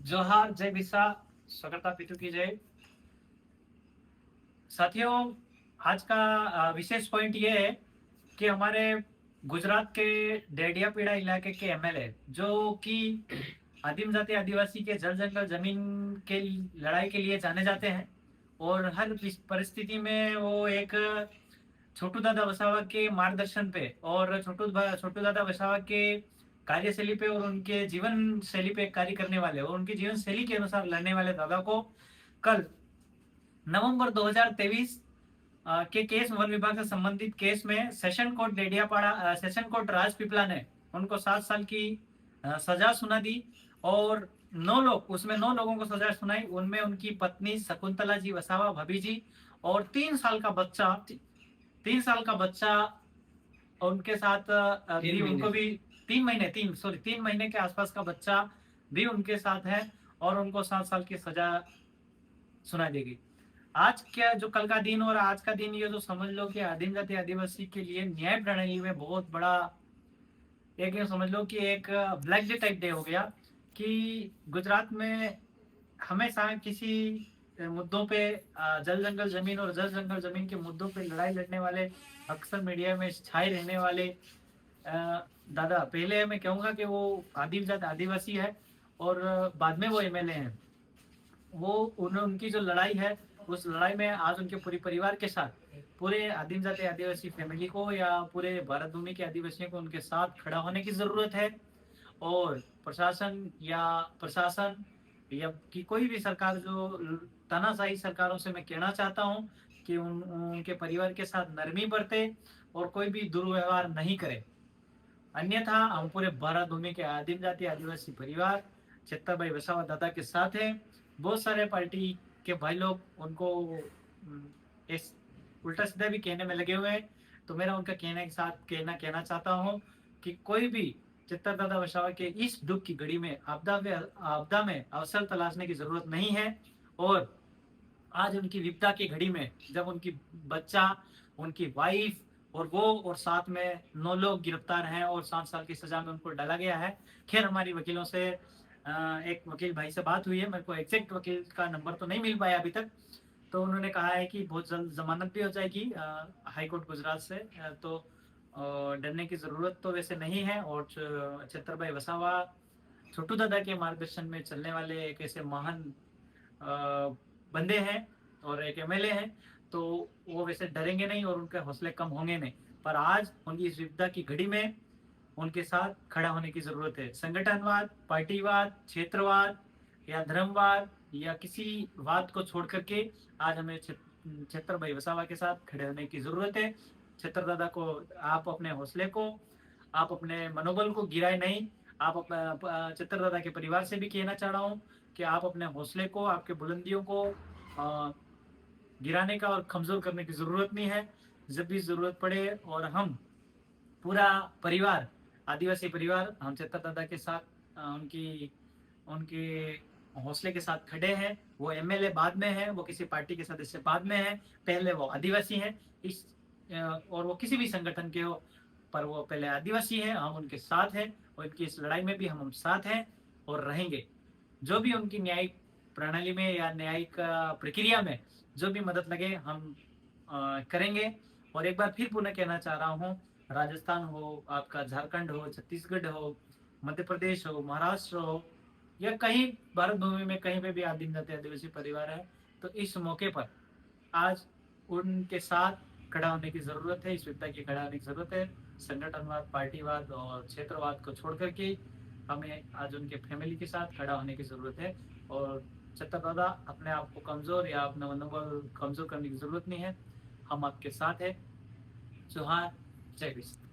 जोहार, जय बिरसा, स्वतंत्रता पितु की जय। साथियों, आज का विशेष पॉइंट ये है कि हमारे गुजरात के डेडियापीड़ा इलाके के एमएलए, जो कि आदिम जाति आदिवासी के जल जंगल जमीन के लड़ाई के लिए जाने जाते हैं, और हर परिस्थिति में वो एक छोटू दादा वसावा के मार्गदर्शन पे और छोटू दादा वसावा के कार्यशैली पे और उनके जीवन शैली पे कार्य करने वाले और उनकी जीवन शैली के अनुसार लड़ने वाले दादा को कल नवंबर 2023 के केस वन विभाग से संबंधित केस में session court Dediapada session court Rajpipla ने उनको 7 साल की सजा सुना दी। और 9 लोग, उसमें 9 लोगों को सजा सुनाई। उनमें उनकी पत्नी शकुंतला जी वसावा, भाभी जी, और 3 साल का बच्चा उनके साथ भी, उनको भी 3 महीने, 3 महीने के आसपास का बच्चा भी उनके साथ है, और उनको 7 साल की सजा सुनाई देगी। आज क्या जो कल का दिन और आज का दिन, ये जो समझ लो कि आदिम जाति आदिवासी के लिए न्याय प्रणाली में बहुत बड़ा एक, ये समझ लो कि एक ब्लैक डे टाइप डे हो गया। कि गुजरात में हमेशा किसी मुद्दों पे, जल जंगल जमीन और जल जंगल जमीन के मुद्दों पे लड़ाई लड़ने वाले, अक्सर मीडिया में छाए रहने वाले दादा, पहले मैं कहूँगा कि वो आदिम जाति आदिवासी है, और बाद में वो एमएलए हैं। वो उनकी जो लड़ाई है, उस लड़ाई में आज उनके पूरे परिवार के साथ, पूरे आदिम जाति आदिवासी फैमिली को या पूरे भारत भूमि के आदिवासियों को उनके साथ खड़ा होने की जरूरत है। और प्रशासन या कि कोई भी सरकार, जो तानाशाही सरकारों से मैं कहना चाहता हूँ कि उनके परिवार के साथ नरमी बरते और कोई भी दुर्व्यवहार नहीं करे। अन्यथा हम पूरे भारत भूमि के आदिम जाति आदिवासी परिवार छत्तर भाई वसावा दादा के साथ हैं। बहुत सारे पार्टी के भाई लोग उनको इस उल्टा सीधा भी कहने में लगे हुए हैं। तो मेरा उनका कहने के साथ कहना चाहता हूँ कि कोई भी चित्तर दादा वसावा के इस दुख की घड़ी में, आपदा में अवसर तलाशने की जरूरत नहीं है। और आज उनकी विपदा की घड़ी में, जब उनकी बच्चा, उनकी वाइफ और वो और साथ में 9 लोग गिरफ्तार हैं और 7 साल की सजा में उनको डाला गया है। खैर, हमारी वकीलों से एक वकील भाई से बात हुई है, मेरे को एग्जैक्ट वकील का नंबर तो नहीं मिल पाया अभी तक। तो उन्होंने कहा है कि बहुत जल्द जमानत भी हो जाएगी हाई कोर्ट गुजरात से। तो डरने की जरूरत तो वैसे नहीं है। और छत्र भाई वसावा छोटू दादा के मार्गदर्शन में चलने वाले एक ऐसे महान बंदे हैं और एक एमएलए हैं। तो वो वैसे डरेंगे नहीं और उनके हौसले कम होंगे नहीं। पर आज उनकी इस विपदा की घड़ी में उनके साथ खड़ा होने की जरूरत है। संगठनवाद, पार्टीवाद, क्षेत्रवाद या धर्मवाद या किसी वाद को छोड़ करके आज हमें छत्र भाई वसावा के साथ खड़े होने की जरूरत है। छत्र दादा को, आप अपने हौसले को, आप अपने मनोबल को गिराए नहीं। आप अपना छत्र दादा के परिवार से भी कहना चाह रहा हूँ कि आप अपने हौसले को, आपके बुलंदियों को गिराने का और कमजोर करने की जरूरत नहीं है। जब भी जरूरत पड़े और हम पूरा परिवार, आदिवासी परिवार, हम चेतर दादा के साथ उनकी उनके हौसले के साथ खड़े हैं। वो एमएलए बाद में है, वो किसी पार्टी के सदस्य बाद में है, पहले वो आदिवासी हैं। और वो किसी भी संगठन के हो, पर वो पहले आदिवासी हैं। हम उनके साथ हैं और इनकी इस लड़ाई में भी हम साथ हैं और रहेंगे। जो भी उनकी न्यायिक प्रणाली में या न्यायिक प्रक्रिया में जो भी मदद लगे, हम करेंगे। और एक बार फिर पुनः कहना चाह रहा हूँ, राजस्थान हो, आपका झारखंड हो, छत्तीसगढ़ हो, मध्य प्रदेश हो, महाराष्ट्र हो, या कहीं भारत भूमि में कहीं पे भी आदिम जाति आदिवासी परिवार है, तो इस मौके पर आज उनके साथ खड़ा होने की जरूरत है। इस विपदा की खड़ा होने की जरूरत है। संगठनवाद, पार्टीवाद और क्षेत्रवाद को छोड़ करके हमें आज उनके फैमिली के साथ खड़ा होने की जरूरत है। और छत्र दादा, अपने आप को कमजोर या अपना मनोबल कमजोर करने की जरूरत नहीं है। हम आपके साथ हैं। जोहार, जय विश्व।